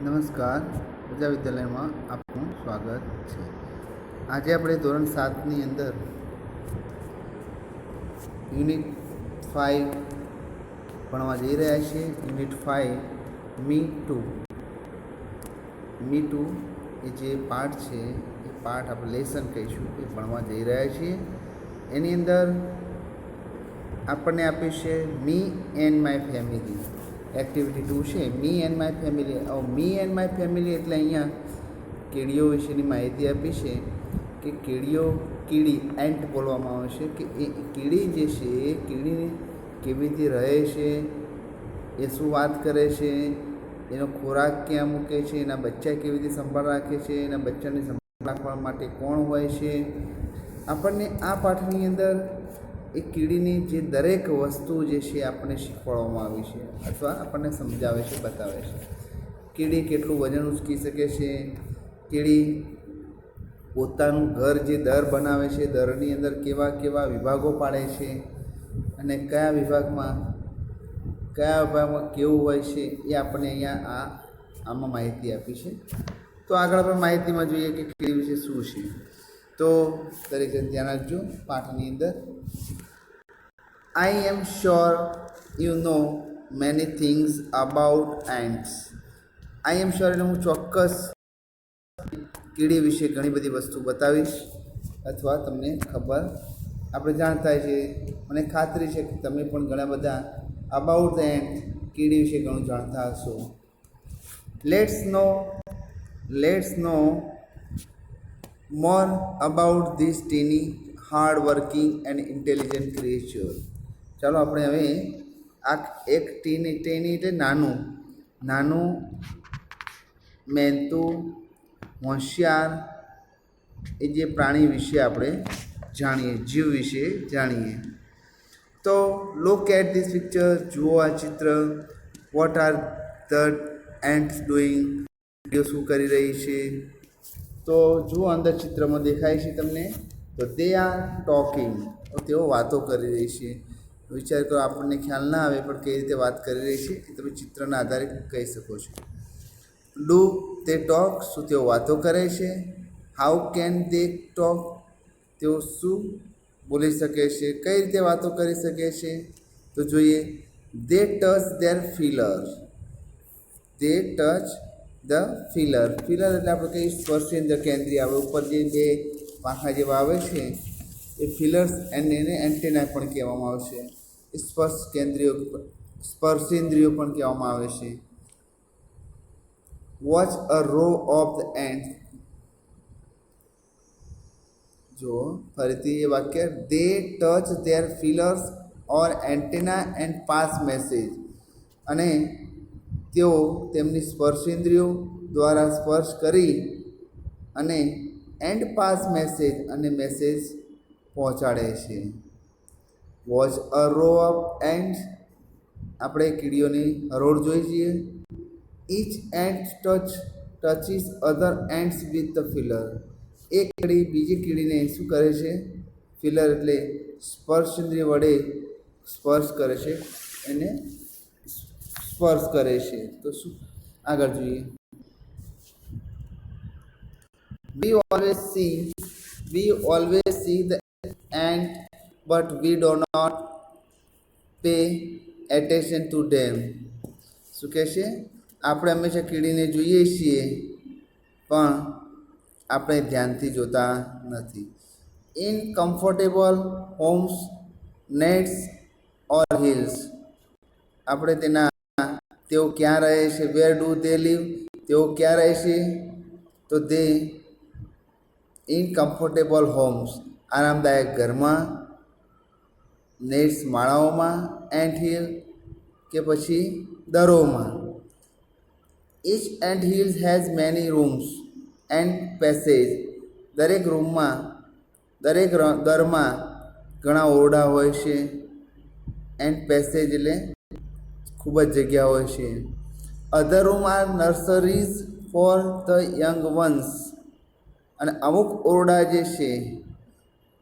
નમસ્કાર, પ્રજા વિદ્યાલયમાં આપનું સ્વાગત છે. આજે આપણે ધોરણ 7ની અંદર યુનિટ 5 ભણવા જઈ રહ્યા છીએ. યુનિટ 5 મી ટુ એ જે પાઠ છે એ પાઠ આપણે લેસન કહીશું એ ભણવા જઈ રહ્યા છીએ. એની અંદર આપણને આપ્યું છે me and my family. Activity 2 છે me and my family. Me and my family એટલે અહીંયા કીડીઓ વિશેની માહિતી આપી છે કે કીડી એન્ટ બોલવામાં આવે છે કે એ કીડી જે છે એ કીડી કેવી રીતે રહે છે, એ શું વાત કરે છે, એનો ખોરાક ક્યાં મૂકે છે, એના બચ્ચા કેવી રીતે સંભાળ રાખે છે, એના બચ્ચાને સંભાળ રાખવા માટે કોણ હોય છે. આપણને આ પાઠની અંદર એ કીડીની જે દરેક વસ્તુ જે છે આપણને શીખવાડવામાં આવી છે અથવા આપણને સમજાવે છે, બતાવે છે. કીડી કેટલું વજન ઉચકી શકે છે, કીડી પોતાનું ઘર જે દર બનાવે છે, દરની અંદર કેવા કેવા વિભાગો પાડે છે અને કયા વિભાગમાં કેવું હોય છે એ આપણને અહીંયા આમાં માહિતી આપી છે. તો આગળ આપણે માહિતીમાં જોઈએ કે કીડી વિશે શું છે. તો દરેક જણ ધ્યાન રાખજો પાઠની અંદર. I am sure you know many things about ants. I am sure એટલે હું ચોક્કસ કીડી વિશે ઘણી બધી વસ્તુ બતાવીશ અથવા તમને ખબર આપણે જાણતા છે. મને ખાતરી છે કે તમે પણ ઘણા બધા અબાઉટ એન્ટ કીડી વિશે ઘણું જાણતા હશો. Let's know more about this teeny hard working and intelligent creature. ચાલો આપણે હવે આ એક ટેની એટલે નાનું મહેનતું હોશિયાર એ જે પ્રાણી વિશે આપણે જાણીએ, જીવ વિશે જાણીએ. તો લુક એટ ધીસ પિક્ચર. જુઓ આ ચિત્ર. What are the ants doing. શું કરી રહી છે? તો જુઓ અંદર ચિત્રમાં દેખાય છે તમને. તો દે આર ટોકિંગ. તેઓ વાતો કરી રહી છે. વિચાર કરો, આપણને ખ્યાલ ના આવે પણ કઈ રીતે વાત કરી રહી છે એ તમે ચિત્રના આધારે કહી શકો છો. ડુ તે ટોક. શું તેઓ વાતો કરે છે? How can they talk. તેઓ શું બોલી શકે છે, કઈ રીતે વાતો કરી શકે છે? તો જોઈએ. They touch their feeler. They touch the feeler. Feeler એટલે આપણે કઈ સ્પર્શેન્દ્ર કેન્દ્રીય. આપણે ઉપર જે બે પાંખા જેવા આવે છે એ ફિલર્સ એને એન્ટેના પણ કહેવામાં આવે છે. સ્પર્શેન્દ્રિયો પણ કહેવામાં આવે છે. Watch a row of the ant. જો ફરીથી એ વાક્ય. They touch their feelers or antenna and pass message. અને તેઓ તેમની સ્પર્શેન્દ્રિયો દ્વારા સ્પર્શ કરી અને એન્ડ પાસ મેસેજ અને મેસેજ પહોંચાડે છે. Watch a row of ants. આપણે કીડીઓની હરોળ જોઈ છીએ. Each ant touches other ants with the feeler. એક કીડી બીજી કીડીને શું કરે છે? ફિલર એટલે સ્પર્શેન્દ્રિય વડે સ્પર્શ કરે છે, એને સ્પર્શ કરે છે. તો શું આગળ જોઈએ. We always see the ant, but we do not pay attention to them. શું કહે છે? આપણે હંમેશા કીડીને જોઈએ છીએ પણ આપણે ધ્યાનથી જોતા નથી. In comfortable homes, nets or hills. આપણે તેઓ ક્યાં રહે છે? Where do they live. તેઓ ક્યાં રહે છે? તો દે ઇન કમ્ફર્ટેબલ હોમ્સ. આરામદાયક ઘરમાં, નેટ્સ માળાઓમાં, એન્ટ હિલ કે પછી દરોમાં. Each ant hills has many rooms and passage. દરેક રૂમમાં, દરેક દરમાં ઘણા ઓરડા હોય છે. એન્ડ પેસેજ એટલે ખૂબ જ જગ્યા હોય છે. Other room are nurseries for the young ones. અને અમુક ઓરડા જે છે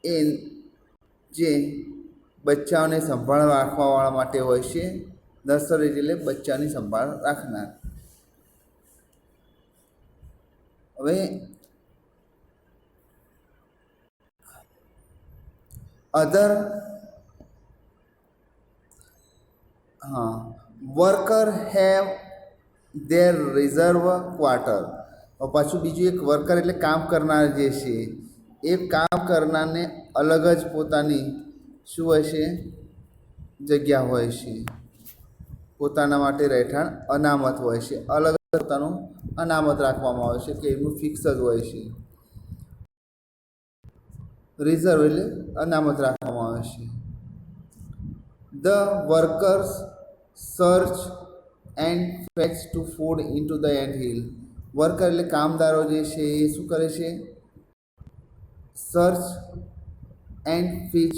એ જે બચ્ચાઓને સંભાળ રાખવાવાળા માટે હોય છે. નર્સરી એટલે બચ્ચાની સંભાળ રાખનાર. હવે other worker have their reserve quarter. પાછું બીજું એક વર્કર એટલે કામ કરનાર જે છે એ કામ કરનારને અલગ જ પોતાની શું હોય છે જગ્યા હોય છે, પોતાના માટે રહેઠાણ અનામત હોય છે, અલગ પોતાનું અનામત રાખવામાં આવે છે કે એનું ફિક્સ જ હોય છે. રિઝર્વ એટલે અનામત રાખવામાં આવે છે. The workers search and fetch to food into the ant hill. Worker એટલે કામદારો જે છે એ શું કરે છે? Search and fetch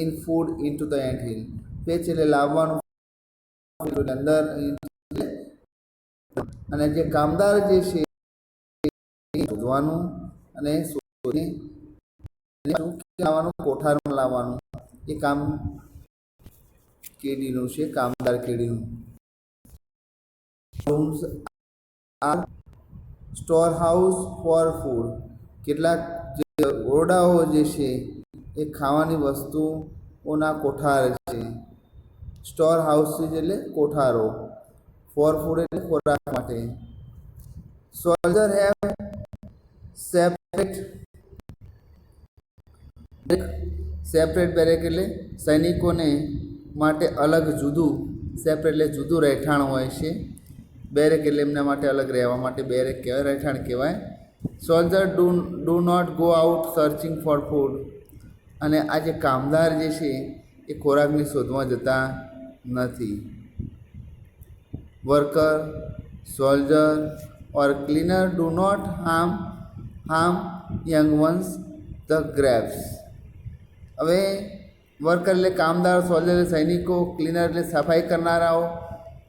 in food into the ant hill. Fetch એટલે લાવવાનું, અંદર, અને જે કામદાર જે છે શોધવાનું અને શોધી લાવવાનું, કોઠારમાં લાવવાનું, એ કામ કેડીનું છે, કામદાર કેડીનું. Rooms are store house for food. કેટલાક જે ઓરડાઓ જે છે એ ખાવાની વસ્તુઓના કોઠાર છે. સ્ટોર હાઉસીસ એટલે કોઠારો, ફોર ફૂડ એટલે ખોરાક માટે. સોલ્જર હેવ સેપરેટ બેરેક એટલે સૈનિકોને માટે અલગ જુદું, સેપરેટ એટલે જુદું રહેઠાણ હોય છે. બેરેક એટલે એમના માટે અલગ રહેવા માટે બેરેક કહેવાય, રહેઠાણ કહેવાય. Soldier do not go out searching for food. અને આ જે કામદાર જે છે એ ખોરાકની શોધવા જતા નથી. Worker, soldier or cleaner do not harm young ones the grapes. હવે વર્કર એટલે કામદાર, સોલ્જર એટલે સૈનિકો, ક્લીનર એટલે સફાઈ કરનારાઓ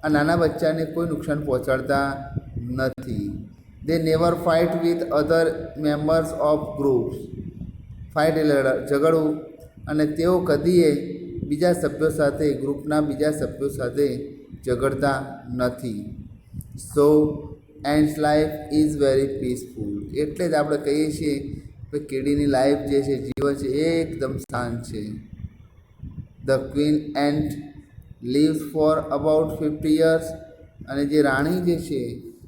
આ નાના બચ્ચાને કોઈ નુકસાન પહોંચાડતા નથી. They never fight with other members of groups. Fight એટલે ઝઘડવું, અને તેઓ કદીએ બીજા સભ્યો સાથે, ગ્રુપના બીજા સભ્યો સાથે ઝઘડતા નથી. So ants life is very peaceful. એટલે જ આપણે કહીએ છીએ કે કીડીની લાઈફ જે છે, જીવન છે, એ એકદમ શાંત છે. The queen ant leaves for about 50 years. અને જે રાણી જે છે,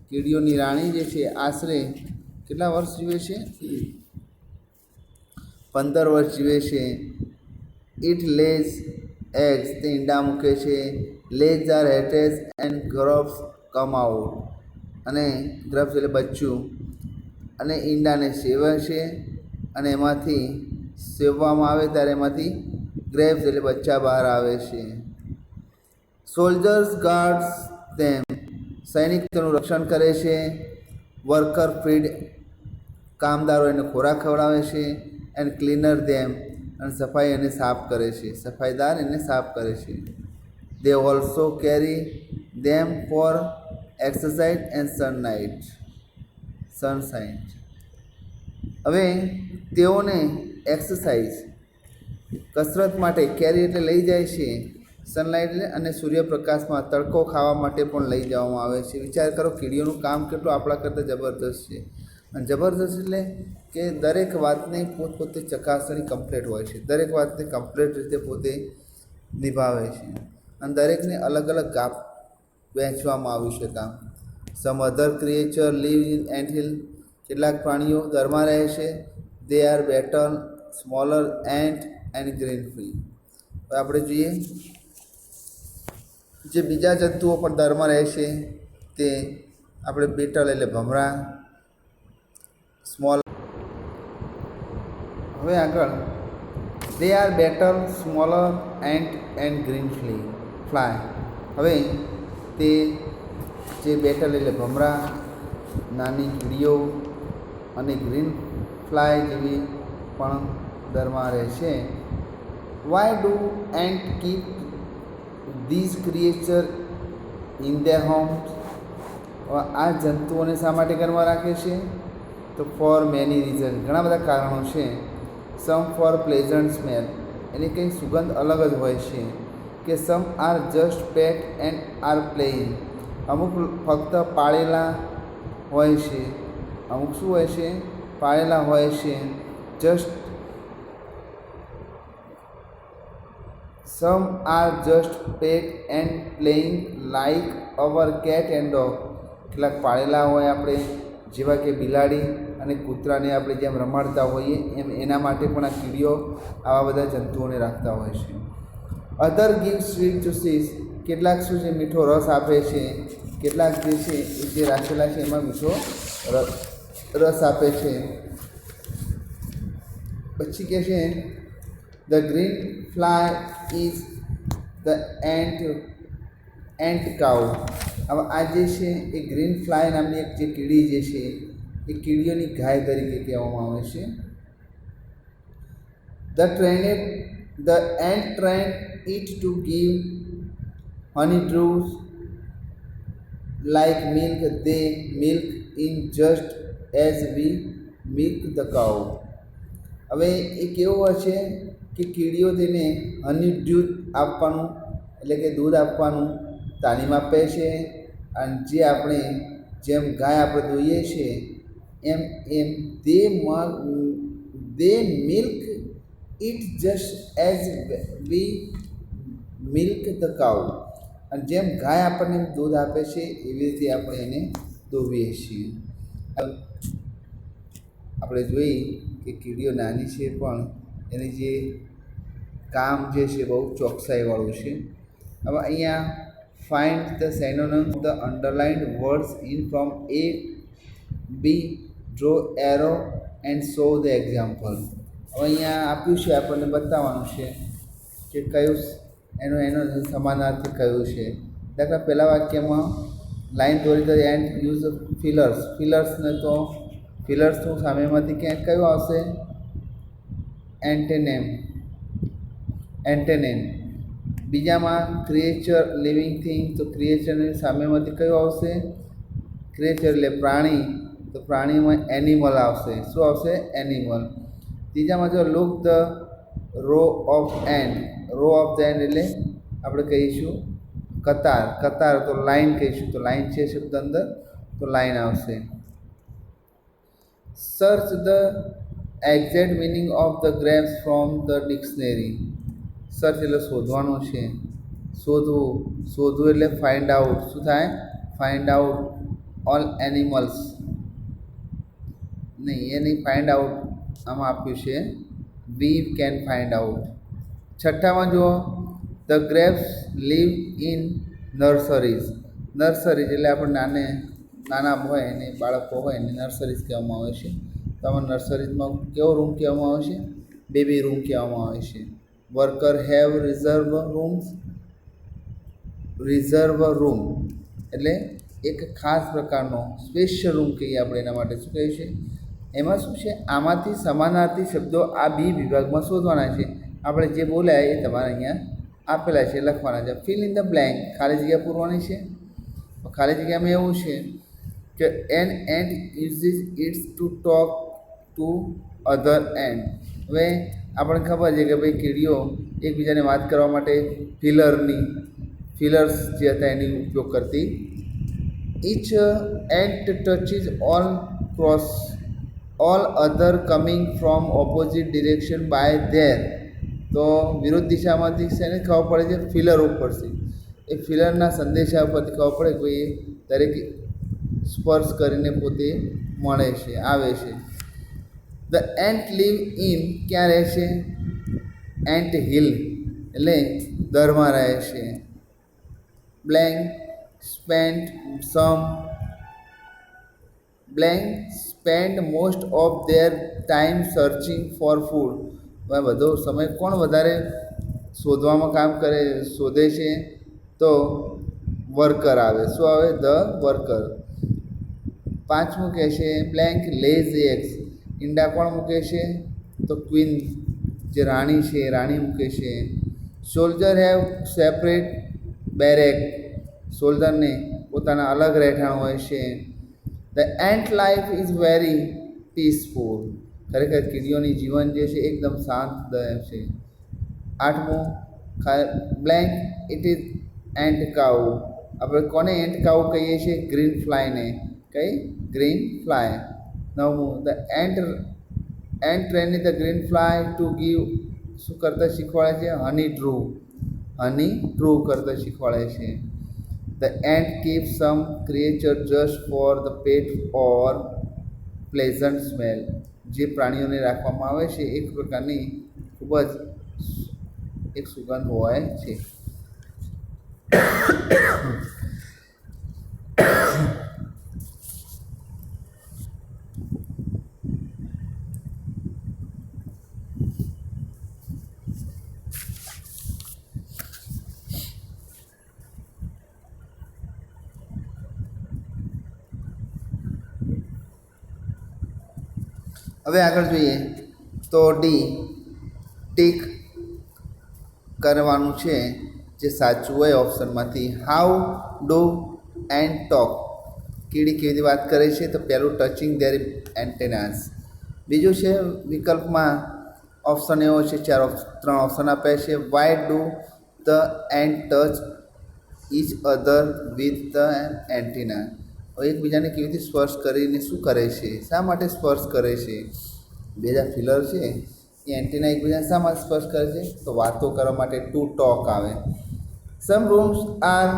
કીડીઓની રાણી જે છે, આશરે કેટલા વર્ષ જીવે છે? 15 વર્ષ જીવે છે. It lays eggs. તે ઈંડા મૂકે છે. લેઝ આર હેટેસ એન્ડ ગ્રબ્સ કમ આઉટ. અને ગ્રબ્સ એટલે બચ્ચું, અને ઈંડાને સેવે છે, અને એમાંથી સેવવામાં આવે ત્યારે એમાંથી ગ્રેપ્સ એટલે બચ્ચા બહાર આવે છે. સોલ્જર્સ ગાર્ડ્સ ધેમ. સૈનિક તેનું રક્ષણ કરે છે. Worker feed. કામદારો એને ખોરાક ખવડાવે છે. એન્ડ ક્લીનર ધેમ. અને સફાઈ એને સાફ કરે છે, સફાઈદાર એને સાફ કરે છે. They also carry them four exercise and sunshine. હવે તેઓને એક્સરસાઇઝ કસરત માટે કેરી એટલે લઈ જાય છે, સનલાઇટ એટલે અને સૂર્યપ્રકાશમાં તડકો ખાવા માટે પણ લઈ જવામાં આવે છે. વિચાર કરો કીડીઓનું કામ કેટલું આપણા કરતાં જબરદસ્ત છે. અને જબરદસ્ત એટલે કે દરેક વાતને પોતપોતે ચકાસણી કમ્પ્લીટ હોય છે, દરેક વાતને કમ્પ્લીટ રીતે પોતે નિભાવે છે, અને દરેકને અલગ અલગ કાપ વહેંચવામાં આવ્યું છે કામ. Some other creature live in ant hill. કેટલાક પ્રાણીઓ દરમાં રહે છે. They are better, smaller ant and green fly. હવે આપણે જોઈએ જે બીજા જંતુઓ પણ દરમાં રહે છે તે આપણે બેટલ એટલે ભમરા, સ્મોલ. હવે આગળ they are better, smaller ant and green fly. હવે તે જે બેટલ એટલે ભમરા, નાની કીડીઓ અને ગ્રીન ફ્લાય જેવી પણ દરમાં રહે છે. Why do ant keep these creature in their homes. આ જંતુઓને શા માટે ઘરમાં રાખે છે? તો ફોર મેની રીઝન, ઘણા બધા કારણો છે. સમ ફોર પ્લેઝન્ટ સ્મેલ, એની કંઈ સુગંધ અલગ જ હોય છે. કે some are just pet and are playing, અમુક ફક્ત પાળેલા હોય છે અમુક શું હોય છે, પાળેલા હોય છે. Just some are just pet and playing like our cat and dog. કેટલાક પાળેલા હોય આપણે, જેવા કે બિલાડી અને કૂતરાને આપણે જેમ રમાડતા હોઈએ એમ એના માટે પણ આ કીડીઓ આવા બધા જંતુઓને રાખતા હોય છે. અધર ગીવ સ્વીટ જ્યુસીસ. કેટલાક શું છે, મીઠો રસ આપે છે. કેટલાક જે છે એ જે રાખેલા છે એમાં મીઠો રસ આપે છે. પછી કહે છે the green fly is the ant cow. હવે આ જે છે એ ગ્રીન ફ્લાય નામની એક જે કીડી જે છે એ કીડીઓની ગાય તરીકે કહેવામાં આવે છે. The ant trend it to give honey dews like milk. They milk in just as we milk the cow. હવે એ કેવું હોય છે કે કીડીઓ તેને હની ડ્યુ આપવાનું એટલે કે દૂધ આપવાનું તાલીમ આપે છે. અને જે આપણે જેમ ગાય આપણે દોઈએ છીએ એમ એમ they milk it just as we milk the cow. અને જેમ ગાય આપણને દૂધ આપે છે એવી રીતે આપણે એને દોવીએ છીએ. આપણે જોઈએ કે કીડીઓ નાની છે પણ એની જે કામ જે છે બહુ ચોકસાઈવાળું છે. હવે અહીંયા find the synonym of the underlined words in from A, B, draw arrow and show the example. હવે અહીંયા આપ્યું છે, આપણને બતાવવાનું છે કે કયું એનો સમાનાર્થી કયું છે. દાખલા પહેલા વાક્યમાં લાઈન દોરી તો એન્ડ યુઝ ફિલર્સ. ફિલર્સને તો ફિલર્સનું સામેમાંથી ક્યાંક કયું આવશે? એન્ટેનેમ. બીજામાં ક્રિએચર લિવિંગ થિંગ, તો ક્રિએચરની સામેમાંથી કયું આવશે? ક્રિએચર એટલે પ્રાણી, તો પ્રાણીમાં એનિમલ આવશે. શું આવશે? એનિમલ. ત્રીજામાં જો look the row of end. Row of the end એટલે આપણે કહીશું કતાર, તો લાઈન કહીશું, તો લાઈન છે શબ્દ અંદર, તો લાઈન આવશે. Search the exact meaning of the grapes from the dictionary. Search એટલે શોધવાનું છે, શોધવું એટલે ફાઇન્ડ આઉટ. શું થાય? Find out all animals. નહીં, એ નહીં, ફાઇન્ડ આઉટ આમાં આપ્યું છે, વી કેન ફાઇન્ડ આઉટ. છઠ્ઠામાં જુઓ, ધ ગ્રેપ્સ લીવ ઇન નર્સરીઝ. નર્સરીઝ એટલે આપણે નાના હોય એને બાળકો હોય એને નર્સરીઝ કહેવામાં આવે છે. તો આમાં નર્સરીઝમાં કેવો રૂમ કહેવામાં આવે છે? બેબી રૂમ કહેવામાં આવે છે. વર્કર હેવ રિઝર્વ રૂમ એટલે એક ખાસ પ્રકારનો સ્પેશિયલ રૂમ કહીએ આપણે એના માટે. શું કહ્યું છે? એમાં શું છે, આમાંથી સમાનાર્થી શબ્દો આ બી વિભાગમાં શોધવાના છે. આપણે જે બોલ્યા એ તમારે અહીંયા આપેલા છે, લખવાના છે. ફિલ ઇન ધ બ્લેન્ક, ખાલી જગ્યા પૂરવાની છે. ખાલી જગ્યામાં એવું છે કે an ant uses its to talk to other ant. હવે આપણને ખબર છે કે ભાઈ કીડીઓ એકબીજાને વાત કરવા માટે ફિલર્સ જે હતા એની ઉપયોગ કરતી. Each ant touches all other coming from opposite direction by their. તો વિરુદ્ધ દિશામાંથી શેને ખબર પડે છે? ફિલર ઉપરથી. એ ફિલરના સંદેશા ઉપરથી ખબર પડે કે ભાઈ દરેક સ્પર્શ કરીને પોતે મળે છે, આવે છે. ધ એન્ટ લીવ ઇન, ક્યાં રહે છે? એન્ટ હિલ એટલે દરમાં રહે છે. Blank spend most of their time searching for food. બધો સમય કોણ વધારે શોધવામાં કામ કરે, શોધે છે? તો વર્કર આવે. શું આવે? The worker. પાંચમું કહે છે બ્લેન્ક લેઝ એગ્સ. ઈંડા કોણ મૂકે છે? તો ક્વીન જે રાણી છે એ રાણી મૂકે છે. Soldier have separate barrack. સોલ્જરને પોતાના અલગ રહેઠાણ હોય છે. The ant life is very peaceful. ખરેખર કીડીઓની જીવન જે છે એકદમ શાંતદાયક છે. આઠમું blank it is ant cow. આપણે કોને એન્ટ કાઉ કહીએ છીએ? ગ્રીન ફ્લાયને. કઈ? Green fly. નવમું the ant training the green fly to give શું કરતા શીખવાડે છે હની ટ્રુ કરતા શીખવાડે છે. The ant keep some creature just for the pet or pleasant smell. જે પ્રાણીઓને રાખવામાં આવે છે એક પ્રકારની ખૂબ જ એક સુગંધ હોય છે. હવે આગળ જોઈએ તો ટીક કરવાનું છે જે સાચું હોય ઓપ્શનમાંથી. How do ant talk. કીડી કેવી રીતે વાત કરે છે તો પહેલું ટચિંગ ધેર એન્ટેનાસ. બીજું છે વિકલ્પમાં ઓપ્શન એવો છે ત્રણ ઓપ્શન આપે છે. Why do the ant touch each other with the antenna. એકબીજાને કેવી રીતે સ્પર્શ કરીને શું કરે છે, શા માટે સ્પર્શ કરે છે. બીજા ફિલર છે એ એન્ટેના એકબીજાને શા માટે સ્પર્શ કરે છે તો વાતો કરવા માટે ટુ ટોક આવે. સમ રૂમ્સ આર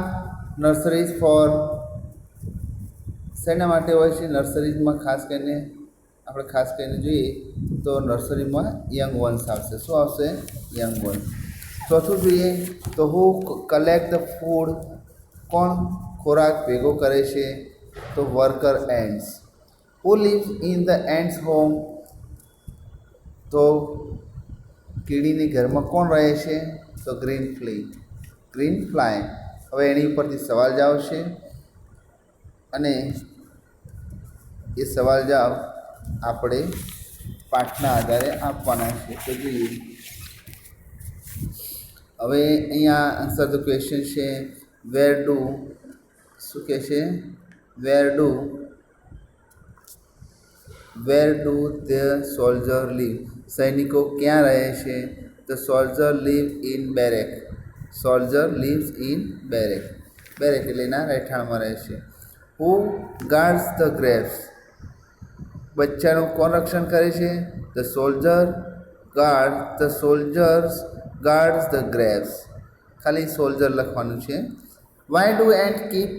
નર્સરીઝ ફોર. શેના માટે હોય છે નર્સરીઝમાં ખાસ કરીને જોઈએ તો નર્સરીમાં યંગ વન્સ આવશે. શું આવશે યંગ વન્સ. ચોથું જોઈએ તો હુ કલેક્ટ ધ ફૂડ. કોણ ખોરાક ભેગો કરે છે તો worker ants. Who lives in the ant's home. તો કીડીની ઘરમાં કોણ રહે છે તો ગ્રીન ફ્લાય. હવે એની ઉપરથી સવાલ જ આવશે અને એ સવાલ જવાબ આપણે પાઠના આધારે આપવાના છે. તો જોઈએ હવે અહીંયા આન્સર ધ ક્વેશ્ચન છે વેર ડુ શું કહે છે where do the soldier live. સૈનિકો ક્યાં રહે છે the soldier live in barrack. Barrack એટલે એના રહેઠાણમાં રહે છે. Who guards the grapes. બચ્ચાનું કોણ રક્ષણ કરે છે the soldiers guards the grapes. ખાલી સોલ્જર લખવાનું છે. Why do ant keep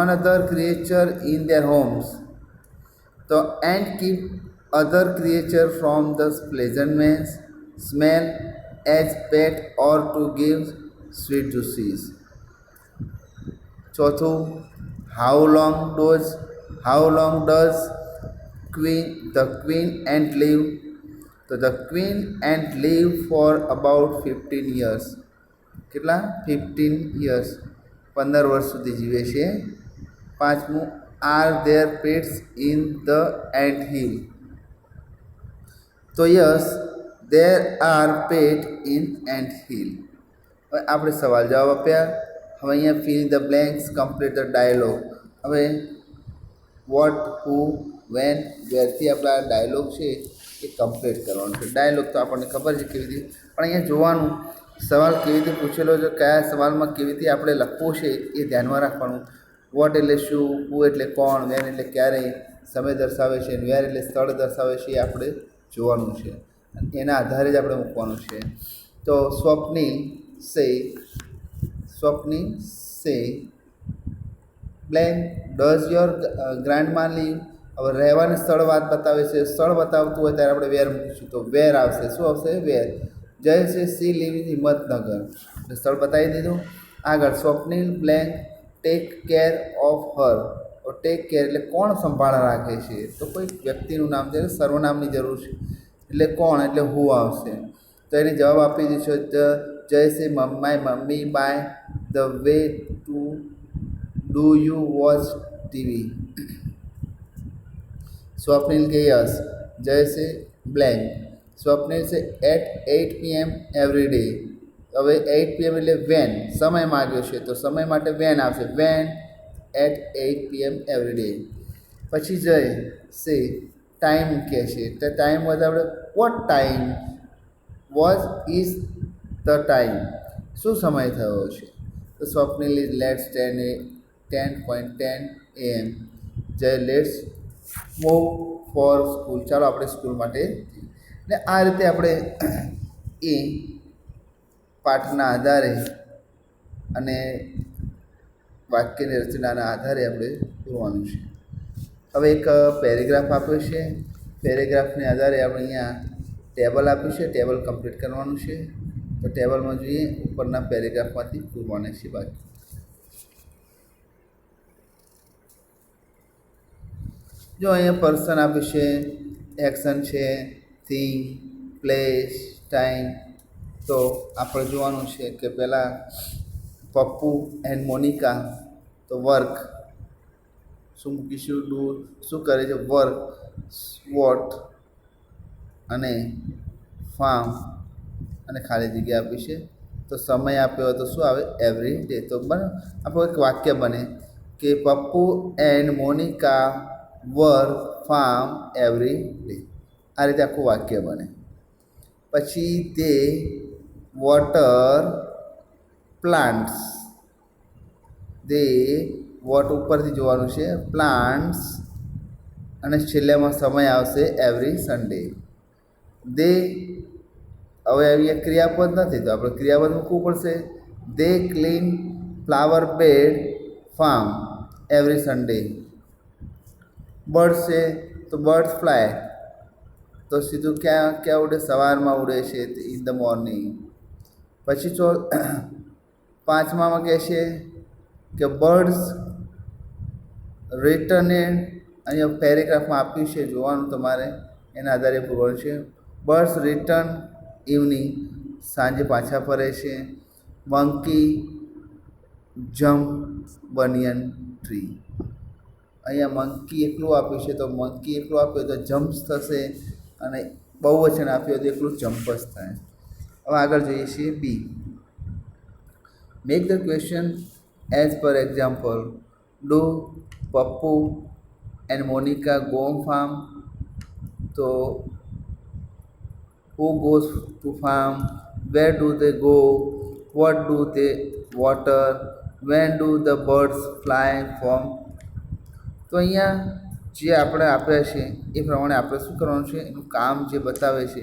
another creature in their homes. તો ant keep other creature from the pleasant smell as pet or to give sweet juices. ચોથું how long does the queen ant live. તો the queen ant live for about 15 years. કેટલા 15 years 15 વર્ષ સુધી જીવે છે. પાંચમું are there pets in the ant hill. તો yes there are pet in ant hill. હવે આપણે સવાલ જવાબ આપ્યા. હવે અહીંયા fill the blanks complete the dialogue. હવે વોટ હુ વેન વેરથી આપણા ડાયલોગ છે એ કમ્પ્લીટ કરવાનો છે. ડાયલોગ તો આપણને ખબર છે કેવી રીતે, પણ અહીંયા જોવાનું સવાલ કેવી રીતે પૂછેલો છે, કયા સવાલમાં કેવી રીતે આપણે લખવું છે એ ધ્યાનમાં રાખવાનું. વોટ એટલે શું, હુ એટલે કોણ, વેન એટલે ક્યારે, સમય દર્શાવે છે, વેર એટલે સ્થળ દર્શાવે છે એ આપણે જોવાનું છે. એના આધારે જ આપણે મૂકવાનું છે. તો સ્વપ્નિલ સે બ્લેન્ક ડઝ યોર ગ્રાન્ડમા લીવ. હવે રહેવાનું સ્થળ વાત બતાવે છે, સ્થળ બતાવતું હોય ત્યારે આપણે વેર મૂકીશું તો વેર આવશે. શું આવશે વેર. જય છે સી લીવ ઇન હિંમતનગર એટલે સ્થળ બતાવી દીધું. આગળ Swapnil blank take care of her. Take care એટલે કોણ સંભાળ રાખે છે તો કોઈ વ્યક્તિનું નામ છે, સર્વનામની જરૂર છે એટલે કોણ એટલે હુ આવશે. તો એને જવાબ આપી દીધો Jay says my mummy by the way to do you watch TV. Swapnil કે યસ. જય સે બ્લેન્ક. સ્વપ્નિલ સે એટ 8 PM એવરી ડે. હવે 8 PM એટલે વેન, સમય માગ્યો છે તો સમય માટે વેન આવશે. When at 8 PM every day. પછી જય સે ટાઈમ કહે છે તો ટાઈમ હોય તો આપણે what time was is the time. શું સમય થયો છે તો સ્વપ્નિલ ઇઝ લેટ્સ 10:10 AM. જય લેટ્સ મૂવ ફોર સ્કૂલ. ચાલો આપણે સ્કૂલ માટે ને આ રીતે આપણે એ પાઠના આધારે અને વાક્યની રચનાના આધારે આપણે પૂરવાનું છે. હવે એક પેરેગ્રાફ આપ્યો છે. પેરેગ્રાફને આધારે આપણે અહીંયા ટેબલ આપ્યું છે. ટેબલ કમ્પ્લીટ કરવાનું છે. તો ટેબલમાં જોઈએ ઉપરના પેરેગ્રાફમાંથી પૂરવાના છે બાકી. જો અહીંયા પર્સન આપ્યું છે, એક્શન છે, થિંગ, પ્લેસ, ટાઈમ. તો આપણે જોવાનું છે કે પહેલાં પપ્પુ એન્ડ મોનિકા, તો વર્ક શું મૂકીશું? ડુ. શું કરે છે? વર્ક. વોટ અને ફાર્મ અને ખાલી જગ્યા આપી છે. તો સમય આપ્યો હોય તો શું આવે? Every day. તો આપણું એક વાક્ય બને કે Pappu and Monika work farm every day. આ રીતે આખું વાક્ય બને. પછી તે વોટર પ્લાન્ટ્સ. દે વોટ ઉપરથી જોવાનું છે, પ્લાન્ટ્સ અને છેલ્લામાં સમય આવશે એવરી સન્ડે. દે હવે અહીંયા ક્રિયાપદ નથી તો આપણે ક્રિયાપદ મૂકવું પડશે. They clean flower bed farm every Sunday. Birds છે તો બર્ડ્સ ફ્લાય. તો સીધું ક્યાં ઉડે? સવારમાં ઉડે છે, ઇન ધ મોર્નિંગ. પછી પાંચમામાં કહે છે કે બર્ડ્સ રિટર્નેડ. અહીંયા પેરેગ્રાફમાં આપ્યું છે, જોવાનું તમારે, એના આધારે પૂરવાનું છે. Birds return evening. સાંજે પાછા ફરે છે. Monkey jump banyan tree. અહીંયા મંકી એકલું આપ્યું છે તો મંકી એકલું આપ્યું તો જમ્પ્સ થશે અને બહુવચન આપ્યું તો એકલું જમ્પ જ થાય. હવે આગળ જોઈએ છીએ B. Make the question as per example. Do Pappu and Monica go farm. તો who goes to farm? Where do they go? What do they water? When do the birds fly from? તો અહીંયા જે આપણે આપ્યા છે એ પ્રમાણે આપણે શું કરવાનું છે? એનું કામ જે બતાવે છે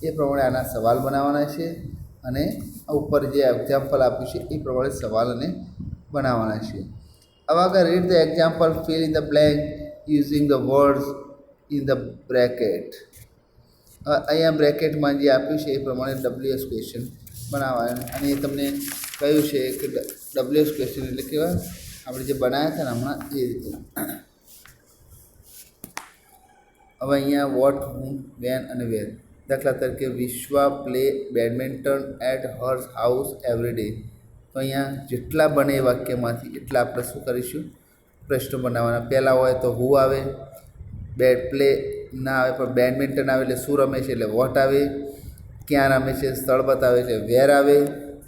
એ પ્રમાણે આના સવાલ બનાવવાના છે અને ઉપર જે એક્ઝામ્પલ આપ્યું છે એ પ્રમાણે સવાલ અને બનાવવાના છે. હવે આગળ read the example, fill in the blank using the words in the bracket. અહીંયા બ્રેકેટમાં જે આપ્યું છે એ પ્રમાણે WH ક્વેશ્ચન બનાવવાનું. અને એ તમને કહ્યું છે કે WH ક્વેશ્ચન એટલે કેવા? આપણે જે બનાવ્યા હતા ને હમણાં એ રીતે. હવે અહીંયા વોટ, હુમ, વેન અને વેર. દાખલા તરીકે Vishwa play badminton at hers house every day. તો અહીંયા જેટલા બને એ વાક્યમાંથી એટલા આપણે શું કરીશું? પ્રશ્નો બનાવવાના. પહેલાં હોય તો હુ આવે, પ્લે ના આવે પણ બેડમિન્ટન આવે એટલે શું રમે છે એટલે વોટ આવે, ક્યાં રમે છે સ્થળ બતાવે એટલે વેર આવે,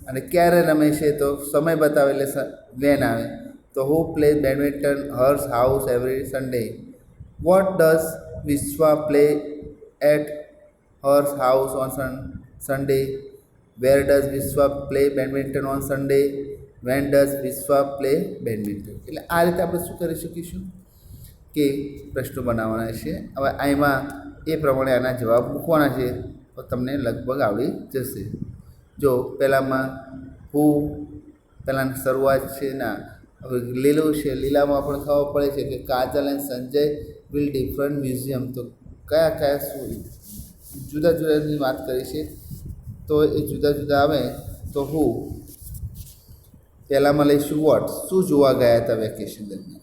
અને ક્યારે રમે છે તો સમય બતાવે એટલે વેન આવે. તો who play badminton hers house every Sunday. What does Vishwa play at hers house on Sunday. Where does Vishwa play badminton on Sunday. When does Vishwa play badminton. એટલે આ રીતે આપણે શું કરી શકીશું કે પ્રશ્નો બનાવવાના છે. હવે આમાં એ પ્રમાણે આના જવાબ મૂકવાના છે તો તમને લગભગ આવડી જશે. જો પહેલાંમાં હુ, પહેલાંની શરૂઆત છે ના. હવે લીલું છે, લીલામાં પણ ખબર પડે છે કે Kajal and Sanjay will different museum. તો કયા કયા શું જુદા જુદાની વાત કરી છે તો એ જુદા જુદા આવે. તો હુ પહેલાંમાં લઈશું વોટ, શું જોવા ગયા હતા વેકેશન દરમિયાન.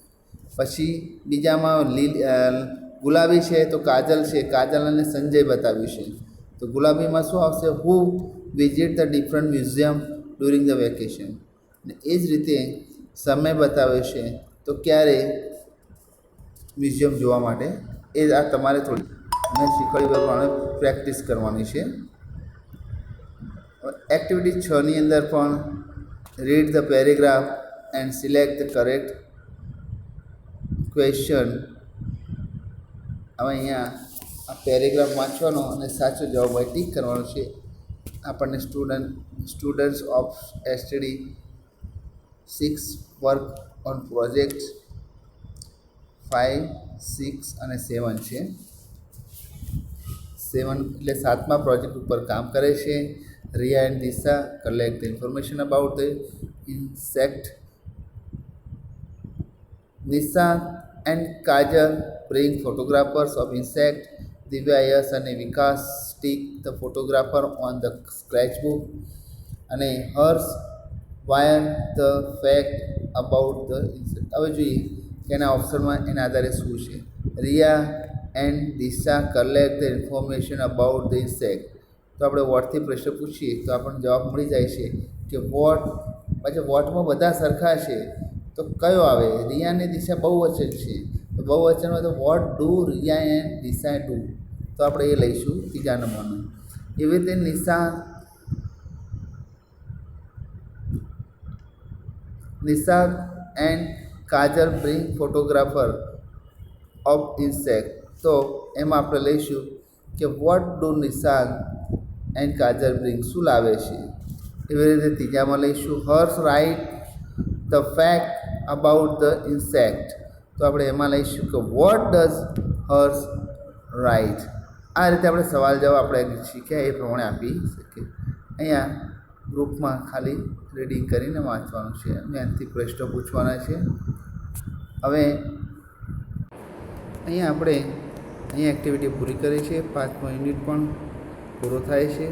પછી બીજામાં ગુલાબી છે તો કાજલ છે, કાજલ અને સંજય બતાવ્યું છે. તો ગુલાબીમાં શું આવશે? Who visit the different museum during the vacation. અને એ જ રીતે સમય બતાવ્યો છે તો ક્યારે મ્યુઝિયમ જોવા માટે. એ આ તમારે થોડી મેં શીખવાડી પ્રમાણે પ્રેક્ટિસ કરવાની છે. એક્ટિવિટી 6ની અંદર પણ read the paragraph and select the correct question. હવે અહીંયા આ પેરેગ્રાફ વાંચવાનો અને સાચો જવાબ હોય ટીક કરવાનો છે. આપણને students of STD 6 work on project 5, 6 અને 7 છે. 7 એટલે 7મા પ્રોજેક્ટ ઉપર કામ કરે છે. Riya and Disha collect information about the insect. Nishant and Kajal bring photographers of insect. Divya, Yash અને Vikas stick the photographer on the scratch book. અને Harsh write the fact about the insect. હવે જોઈએ કે એના ઓપ્શનમાં એના આધારે શું છે. Riya and Disha collect the information about the insect. તો આપણે વોટથી પ્રશ્ન પૂછીએ તો આપણને જવાબ મળી જાય છે કે વોટ. પછી વોટમાં બધા સરખા છે તો કયો આવે? રિયા અને દિશા બહુવચન છે તો બહુવચનમાં તો what do Riya and Disha do. તો આપણે એ લઈશું ત્રીજા નંબરનું. એવી રીતે Nishant and Kajal bring photographer of insect. તો એમાં આપણે લઈશું કે what do Nishant and Kajal bring, શું લાવે છે. એવી રીતે ત્રીજામાં લઈશું Harsh write the fact about the insect. તો આપણે એમાં લઈશું કે વોટ ડઝ હર્ષ રાઇટ. આ રીતે આપણે સવાલ જવાબ આપણે શીખ્યા એ પ્રમાણે આપી શકીએ. અહીંયા ગ્રુપમાં ખાલી રીડિંગ કરીને વાંચવાનું છે. મેનથી પ્રશ્નો પૂછવાના છે. હવે અહીંયા આપણે એક્ટિવિટી પૂરી કરી છે. 5મો યુનિટ પણ પૂરો થાય છે.